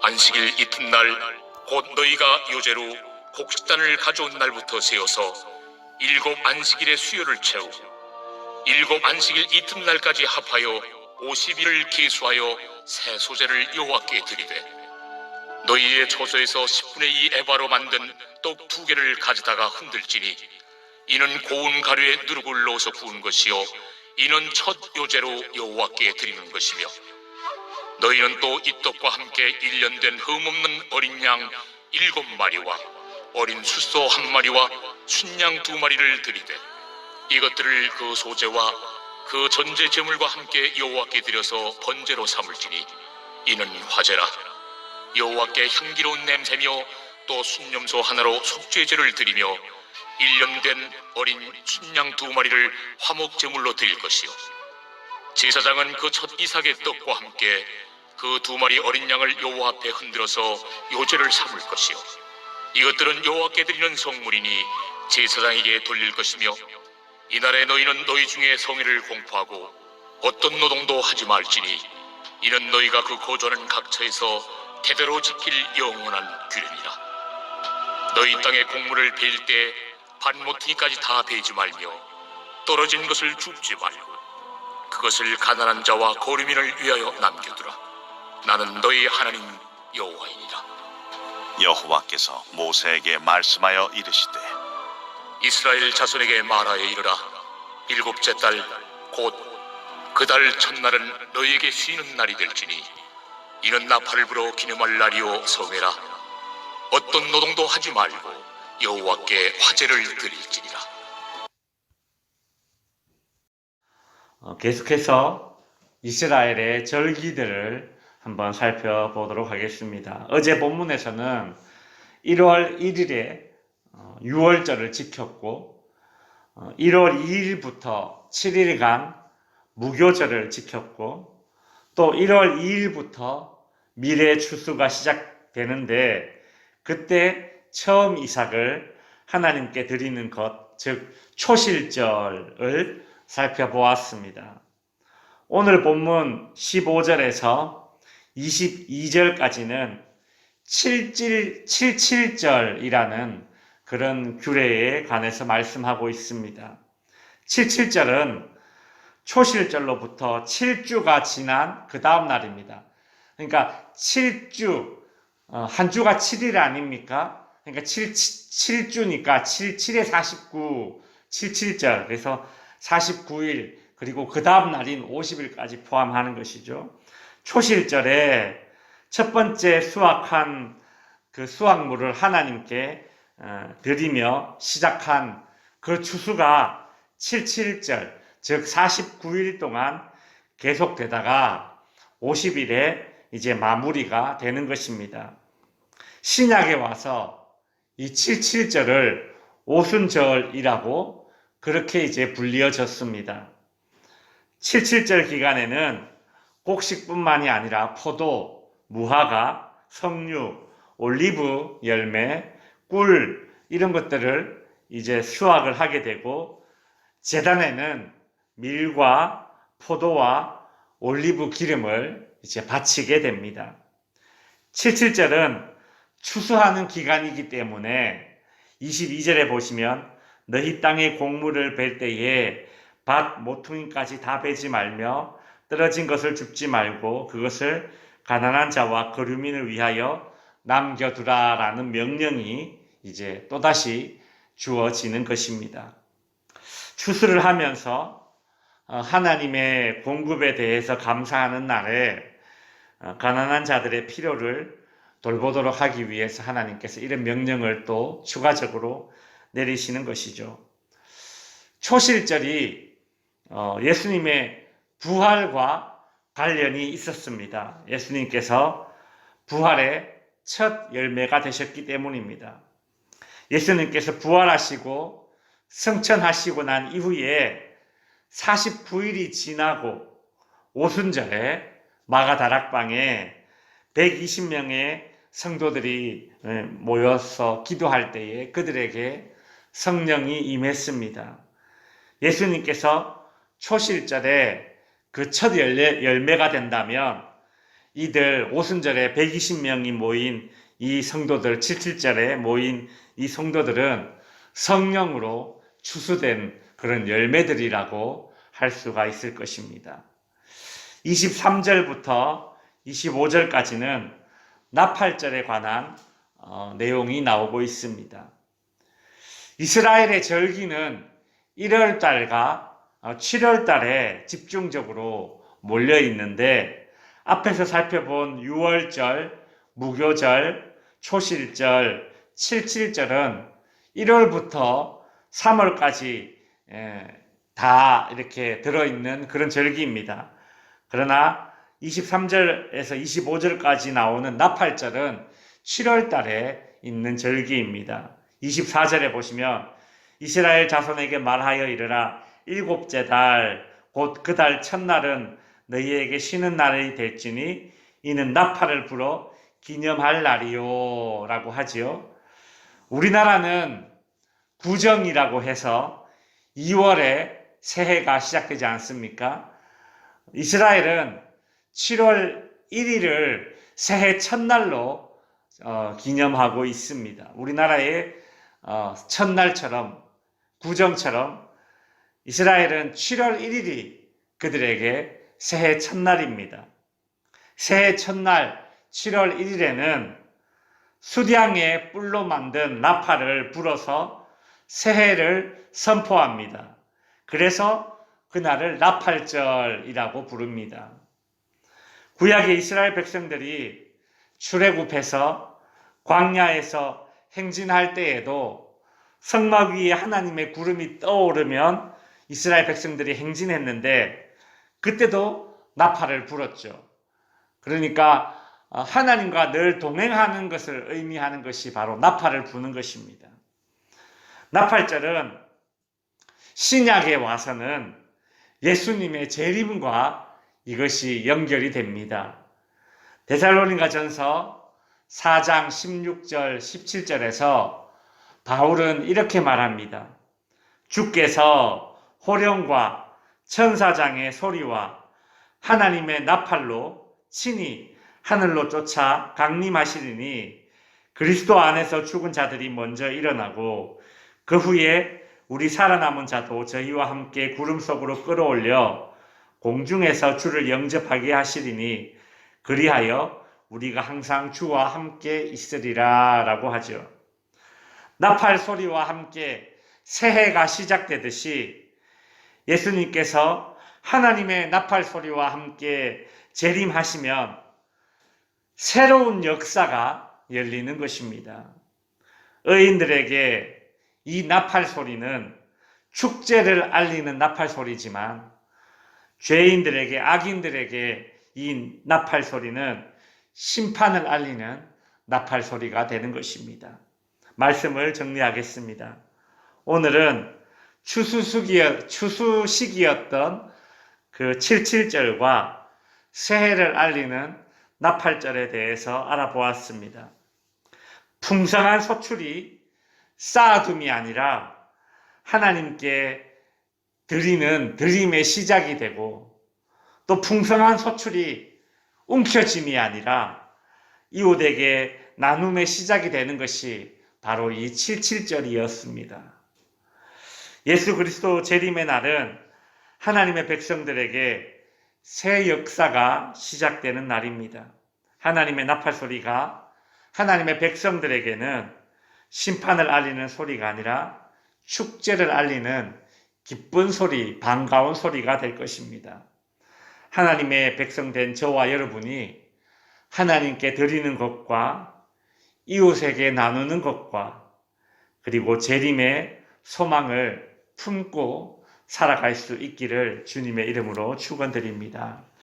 안식일 이튿날 곧 너희가 요제로 곡식단을 가져온 날부터 세어서 7 안식일의 수요를 채우고 7 안식일 이튿날까지 합하여 50일을 계수하여 새 소재를 여호와께 드리되 너희의 처소에서 10분의 2 에바로 만든 떡 2개를 가져다가 흔들지니 이는 고운 가루에 누룩을 넣어서 구운 것이요 이는 첫 요제로 여호와께 드리는 것이며 너희는 또 이 떡과 함께 1년 된 흠없는 어린 양 7마리와 어린 숫소 1마리와 순양 2마리를 드리되 이것들을 그 소제와 그 전제 제물과 함께 여호와께 드려서 번제로 삼을지니 이는 화제라. 여호와께 향기로운 냄새며 또 순념소 하나로 속죄제를 드리며 1년 된 어린 순양 2마리를 화목 제물로 드릴 것이요 제사장은 그 첫 이삭의 떡과 함께 그 2마리 어린 양을 여호와 앞에 흔들어서 요제를 삼을 것이요 이것들은 여호와께 드리는 성물이니 제사장에게 돌릴 것이며 이날에 너희는 너희 중에 성의를 공포하고 어떤 노동도 하지 말지니 이는 너희가 그 거주하는 각처에서 대대로 지킬 영원한 규례니라. 너희 땅에 곡물을 베일 때 반모퉁이까지 다 베지 말며 떨어진 것을 줍지 말고 그것을 가난한 자와 거류민을 위하여 남겨두라. 나는 너희 하나님 여호와이니라. 여호와께서 모세에게 말씀하여 이르시되 이스라엘 자손에게 말하여 이르라. 7째 달 곧 그 달 첫날은 너희에게 쉬는 날이 될지니 이는 나팔을 불어 기념할 날이요 성회라. 어떤 노동도 하지 말고 여호와께 화제를 드릴지니라. 계속해서 이스라엘의 절기들을 한번 살펴보도록 하겠습니다. 어제 본문에서는 1월 1일에 유월절을 지켰고 1월 2일부터 7일간 무교절을 지켰고 또 1월 2일부터 미래 추수가 시작되는데 그때 처음 이삭을 하나님께 드리는 것, 즉 초실절을 살펴보았습니다. 오늘 본문 15절에서 22절까지는 77절이라는 그런 규례에 관해서 말씀하고 있습니다. 77절은 초실절로부터 7주가 지난 그 다음 날입니다. 그러니까 7주, 한 주가 7일 아닙니까? 그러니까 7주니까 7에 49, 77절, 그래서 49일, 그리고 그 다음 날인 50일까지 포함하는 것이죠. 초실절에 첫 번째 수확한 그 수확물을 하나님께 드리며 시작한 그 추수가 77절, 즉 49일 동안 계속되다가 50일에 이제 마무리가 되는 것입니다. 신약에 와서 이 77절을 오순절이라고 그렇게 이제 불리어졌습니다. 77절 기간에는 곡식뿐만이 아니라 포도, 무화과, 석류, 올리브 열매, 꿀 이런 것들을 이제 수확을 하게 되고 제단에는 밀과 포도와 올리브 기름을 이제 바치게 됩니다. 77절은 추수하는 기간이기 때문에 22절에 보시면 너희 땅의 곡물을 벨 때에 밭 모퉁이까지 다 베지 말며 떨어진 것을 줍지 말고 그것을 가난한 자와 거류민을 위하여 남겨두라라는 명령이 이제 또다시 주어지는 것입니다. 추수를 하면서 하나님의 공급에 대해서 감사하는 날에 가난한 자들의 필요를 돌보도록 하기 위해서 하나님께서 이런 명령을 또 추가적으로 내리시는 것이죠. 초실절이 예수님의 부활과 관련이 있었습니다. 예수님께서 부활의 첫 열매가 되셨기 때문입니다. 예수님께서 부활하시고 승천하시고 난 이후에 49일이 지나고 오순절에 마가다락방에 120명의 성도들이 모여서 기도할 때에 그들에게 성령이 임했습니다. 예수님께서 초실절에 그 첫 열매가 된다면 이들 오순절에 120명이 모인 이 성도들, 77절에 모인 이 성도들은 성령으로 추수된 그런 열매들이라고 할 수가 있을 것입니다. 23절부터 25절까지는 나팔절에 관한 내용이 나오고 있습니다. 이스라엘의 절기는 1월달과 7월달에 집중적으로 몰려 있는데 앞에서 살펴본 6월절, 무교절, 초실절, 77절은 1월부터 3월까지 다 이렇게 들어있는 그런 절기입니다. 그러나 23절에서 25절까지 나오는 나팔절은 7월 달에 있는 절기입니다. 24절에 보시면 이스라엘 자손에게 말하여 이르라 일곱째 달 곧 그 달 첫날은 너희에게 쉬는 날이 될지니 이는 나팔을 불어 기념할 날이요 라고 하지요. 우리나라는 구정이라고 해서 2월에 새해가 시작되지 않습니까? 이스라엘은 7월 1일을 새해 첫날로 기념하고 있습니다. 우리나라의 첫날처럼 구정처럼 이스라엘은 7월 1일이 그들에게 새해 첫날입니다. 새해 첫날 7월 1일에는 수량의 뿔로 만든 나팔을 불어서 새해를 선포합니다. 그래서 그날을 나팔절이라고 부릅니다. 구약의 이스라엘 백성들이 출애굽해서 광야에서 행진할 때에도 성막 위에 하나님의 구름이 떠오르면 이스라엘 백성들이 행진했는데 그때도 나팔을 불었죠. 그러니까 하나님과 늘 동행하는 것을 의미하는 것이 바로 나팔을 부는 것입니다. 나팔절은 신약에 와서는 예수님의 재림과 이것이 연결이 됩니다. 데살로니가전서 4장 16절 17절에서 바울은 이렇게 말합니다. 주께서 호령과 천사장의 소리와 하나님의 나팔로 친히 하늘로 쫓아 강림하시리니 그리스도 안에서 죽은 자들이 먼저 일어나고 그 후에 우리 살아남은 자도 저희와 함께 구름 속으로 끌어올려 공중에서 주를 영접하게 하시리니 그리하여 우리가 항상 주와 함께 있으리라 라고 하죠. 나팔 소리와 함께 새해가 시작되듯이 예수님께서 하나님의 나팔 소리와 함께 재림하시면 새로운 역사가 열리는 것입니다. 의인들에게 이 나팔 소리는 축제를 알리는 나팔 소리지만 죄인들에게 악인들에게 이 나팔 소리는 심판을 알리는 나팔 소리가 되는 것입니다. 말씀을 정리하겠습니다. 오늘은 추수시기였던 그 77절과 새해를 알리는 나팔절에 대해서 알아보았습니다. 풍성한 소출이 쌓아둠이 아니라 하나님께 드리는 드림의 시작이 되고 또 풍성한 소출이 움켜짐이 아니라 이웃에게 나눔의 시작이 되는 것이 바로 이 77절이었습니다. 예수 그리스도 재림의 날은 하나님의 백성들에게 새 역사가 시작되는 날입니다. 하나님의 나팔 소리가 하나님의 백성들에게는 심판을 알리는 소리가 아니라 축제를 알리는 기쁜 소리, 반가운 소리가 될 것입니다. 하나님의 백성된 저와 여러분이 하나님께 드리는 것과 이웃에게 나누는 것과 그리고 재림의 소망을 품고 살아갈 수 있기를 주님의 이름으로 축원드립니다.